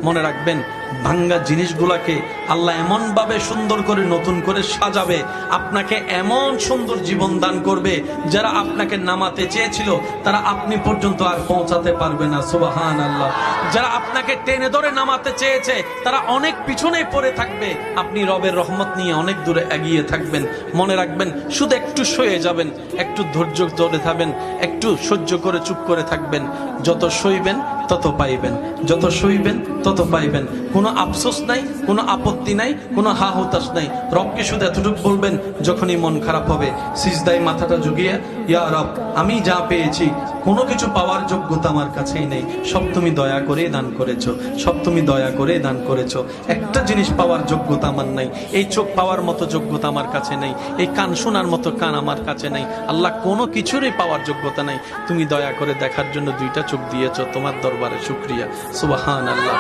মনে রাখবেন, ভাঙ্গা জিনিসগুলাকে আল্লাহ এমন ভাবে সুন্দর করে নতুন করে সাজাবে, আপনাকে এমন সুন্দর জীবন দান করবে, যারা আপনাকে নামাতে চেয়েছিল তারা আপনি পর্যন্ত আর পৌঁছাতে পারবে না। সুবহানাল্লাহ। যারা আপনাকে টেনে ধরে নামাতে চেয়েছে তারা অনেক পিছনে পড়ে থাকবে, আপনি রবের রহমত নিয়ে অনেক দূরে এগিয়ে থাকবেন। মনে রাখবেন, শুধু একটু সয়ে যাবেন, একটু ধৈর্য ধরে থাকবেন, একটু সহ্য করে চুপ করে থাকবেন। যত সইবেন তত পাইবেন, যত সইবেন তত পাইবেন। কোনো আফসোস নাই, কোনো আপত্তি নাই, কোনো হা হুতাশ নাই। রবকে শুধু এতটুকু বলবেন, যখনই মন খারাপ হবে সিজদায় মাথাটা ঝুঁকিয়ে, ইয়া রব, আমি যা পেয়েছি কোনো কিছু পাওয়ার যোগ্যতা আমার কাছেই নেই, সব তুমি দয়া করে দান করেছো, সব তুমি দয়া করে দান করেছো। একটা জিনিস পাওয়ার যোগ্যতা আমার নাই, এই চোখ পাওয়ার মতো যোগ্যতা আমার কাছে নেই, এই কান শোনার মতো কান আমার কাছে নেই। আল্লাহ, কোনো কিছুরই পাওয়ার যোগ্যতা নাই, তুমি দয়া করে দেখার জন্য দুইটা চোখ দিয়েছো, তোমার দরবারে শুকরিয়া। সুবহানাল্লাহ।